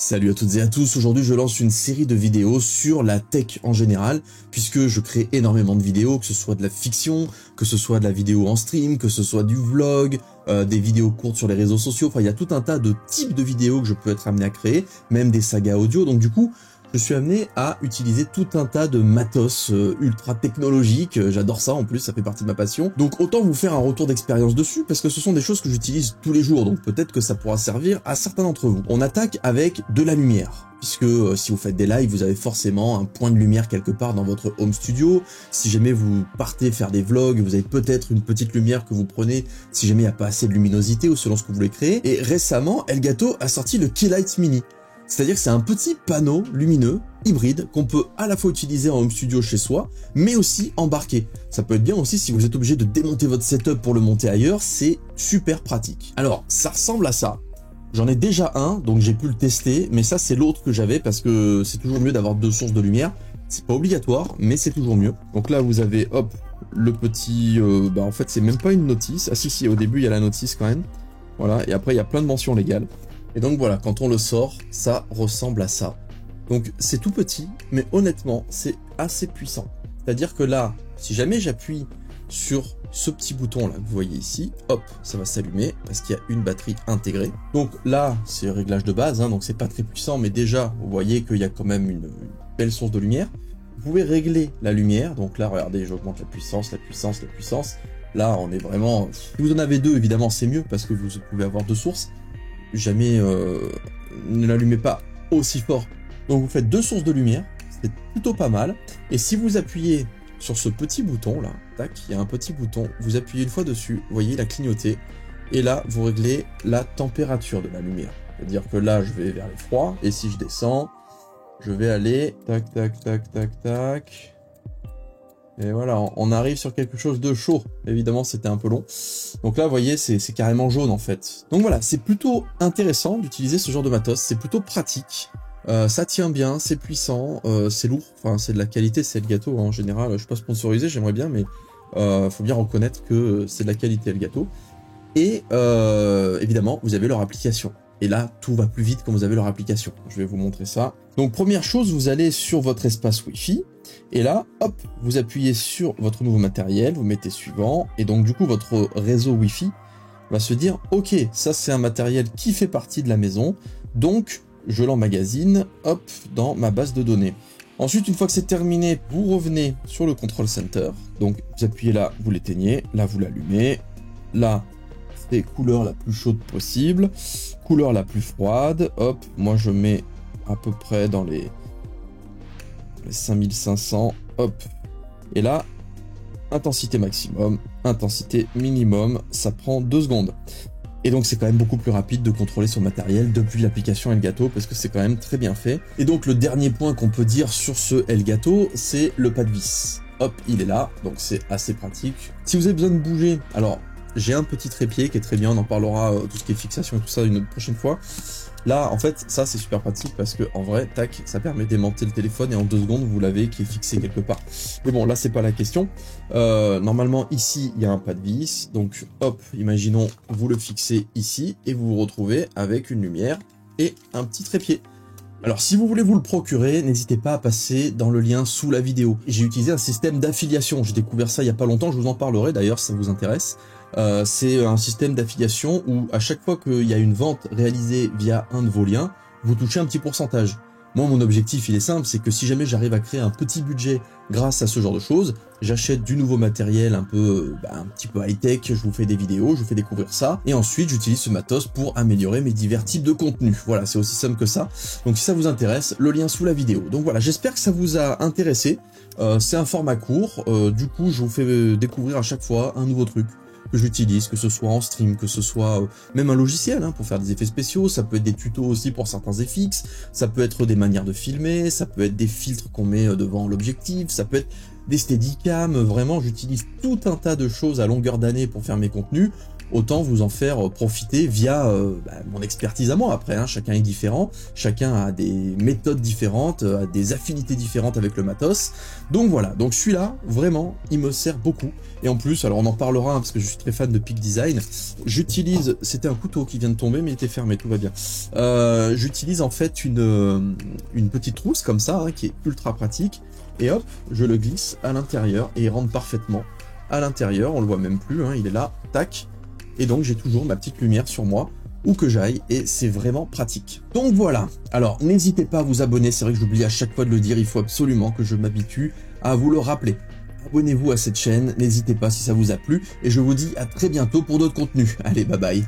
Salut à toutes et à tous, aujourd'hui je lance une série de vidéos sur la tech en général, puisque je crée énormément de vidéos, que ce soit de la fiction, que ce soit de la vidéo en stream, que ce soit du vlog, des vidéos courtes sur les réseaux sociaux, enfin il y a tout un tas de types de vidéos que je peux être amené à créer, même des sagas audio, donc du coup je suis amené à utiliser tout un tas de matos ultra technologiques, j'adore ça en plus, ça fait partie de ma passion. Donc autant vous faire un retour d'expérience dessus, parce que ce sont des choses que j'utilise tous les jours, donc peut-être que ça pourra servir à certains d'entre vous. On attaque avec de la lumière, puisque si vous faites des lives, vous avez forcément un point de lumière quelque part dans votre home studio. Si jamais vous partez faire des vlogs, vous avez peut-être une petite lumière que vous prenez si jamais il n'y a pas assez de luminosité ou selon ce que vous voulez créer. Et récemment, Elgato a sorti le Keylight Mini. C'est-à-dire que c'est un petit panneau lumineux, hybride, qu'on peut à la fois utiliser en home studio chez soi, mais aussi embarquer. Ça peut être bien aussi si vous êtes obligé de démonter votre setup pour le monter ailleurs, c'est super pratique. Alors, ça ressemble à ça. J'en ai déjà un, donc j'ai pu le tester, mais ça c'est l'autre que j'avais parce que c'est toujours mieux d'avoir deux sources de lumière. C'est pas obligatoire, mais c'est toujours mieux. Donc là vous avez, hop, le petit... en fait c'est même pas une notice. Ah si, au début il y a la notice quand même. Voilà, et après il y a plein de mentions légales. Et donc voilà, quand on le sort, ça ressemble à ça. Donc c'est tout petit, mais honnêtement, c'est assez puissant. C'est-à-dire que là, si jamais j'appuie sur ce petit bouton là que vous voyez ici, hop, ça va s'allumer parce qu'il y a une batterie intégrée. Donc là, c'est le réglage de base, hein, donc c'est pas très puissant, mais déjà, vous voyez qu'il y a quand même une belle source de lumière. Vous pouvez régler la lumière, donc là, regardez, j'augmente la puissance, la puissance, la puissance. Là, on est vraiment... Si vous en avez deux, évidemment, c'est mieux parce que vous pouvez avoir deux sources. Jamais ne l'allumez pas aussi fort. Donc vous faites deux sources de lumière, c'est plutôt pas mal. Et si vous appuyez sur ce petit bouton là, tac, il y a un petit bouton, vous appuyez une fois dessus, vous voyez, il a clignoté. Et là, vous réglez la température de la lumière. C'est-à-dire que là, je vais vers les froids, et si je descends, je vais aller, tac, tac, tac, tac, tac. Et voilà, on arrive sur quelque chose de chaud. Évidemment, c'était un peu long. Donc là, vous voyez, c'est carrément jaune en fait. Donc voilà, c'est plutôt intéressant d'utiliser ce genre de matos. C'est plutôt pratique. Ça tient bien, c'est puissant, c'est lourd. Enfin, c'est de la qualité, c'est Elgato en général. Je suis pas sponsorisé, j'aimerais bien, mais faut bien reconnaître que c'est de la qualité Elgato. Et évidemment, vous avez leur application. Et là, tout va plus vite quand vous avez leur application. Je vais vous montrer ça. Donc première chose, vous allez sur votre espace Wi-Fi. Et là, hop, vous appuyez sur votre nouveau matériel, vous mettez suivant, et donc du coup votre réseau Wi-Fi va se dire « Ok, ça c'est un matériel qui fait partie de la maison, donc je l'emmagasine, hop, dans ma base de données. » Ensuite, une fois que c'est terminé, vous revenez sur le Control Center, donc vous appuyez là, vous l'éteignez, là vous l'allumez, là c'est couleur la plus chaude possible, couleur la plus froide, hop, moi je mets à peu près dans les 5500, hop, et là, intensité maximum, intensité minimum, ça prend 2 secondes. Et donc c'est quand même beaucoup plus rapide de contrôler son matériel depuis l'application Elgato, parce que c'est quand même très bien fait. Et donc le dernier point qu'on peut dire sur ce Elgato, c'est le pas de vis. Hop, il est là, donc c'est assez pratique. Si vous avez besoin de bouger, alors j'ai un petit trépied qui est très bien, on en parlera tout ce qui est fixation et tout ça une prochaine fois. Là, en fait, ça c'est super pratique parce que en vrai, tac, ça permet d'aimanter le téléphone et en 2 secondes vous l'avez qui est fixé quelque part. Mais bon, là c'est pas la question. Normalement ici il y a un pas de vis, donc hop, imaginons vous le fixez ici et vous vous retrouvez avec une lumière et un petit trépied. Alors si vous voulez vous le procurer, n'hésitez pas à passer dans le lien sous la vidéo. J'ai utilisé un système d'affiliation, j'ai découvert ça il y a pas longtemps, je vous en parlerai d'ailleurs si ça vous intéresse. C'est un système d'affiliation où à chaque fois qu'il y a une vente réalisée via un de vos liens, vous touchez un petit pourcentage. Moi mon objectif il est simple, c'est que si jamais j'arrive à créer un petit budget grâce à ce genre de choses, j'achète du nouveau matériel un petit peu high-tech, je vous fais des vidéos, je vous fais découvrir ça, et ensuite j'utilise ce matos pour améliorer mes divers types de contenus. Voilà, c'est aussi simple que ça. Donc si ça vous intéresse, le lien sous la vidéo. Donc voilà, j'espère que ça vous a intéressé. C'est un format court, du coup je vous fais découvrir à chaque fois un nouveau truc que j'utilise, que ce soit en stream, que ce soit même un logiciel pour faire des effets spéciaux, ça peut être des tutos aussi pour certains FX, ça peut être des manières de filmer, ça peut être des filtres qu'on met devant l'objectif, ça peut être des steadicam, vraiment j'utilise tout un tas de choses à longueur d'année pour faire mes contenus. autant vous en faire profiter via mon expertise à moi. Après, hein, chacun est différent, chacun a des méthodes différentes, a des affinités différentes avec le matos. Donc voilà, donc celui-là, vraiment, il me sert beaucoup. Et en plus, alors on en parlera, hein, parce que je suis très fan de Peak Design, j'utilise, c'était un couteau qui vient de tomber, mais il était fermé, tout va bien. J'utilise en fait une petite trousse comme ça, hein, qui est ultra pratique, et hop, je le glisse à l'intérieur, et il rentre parfaitement à l'intérieur, on le voit même plus, hein, il est là, tac, et donc j'ai toujours ma petite lumière sur moi, où que j'aille, et c'est vraiment pratique. Donc voilà, alors n'hésitez pas à vous abonner, c'est vrai que j'oublie à chaque fois de le dire, il faut absolument que je m'habitue à vous le rappeler. Abonnez-vous à cette chaîne, n'hésitez pas si ça vous a plu, et je vous dis à très bientôt pour d'autres contenus. Allez, bye bye.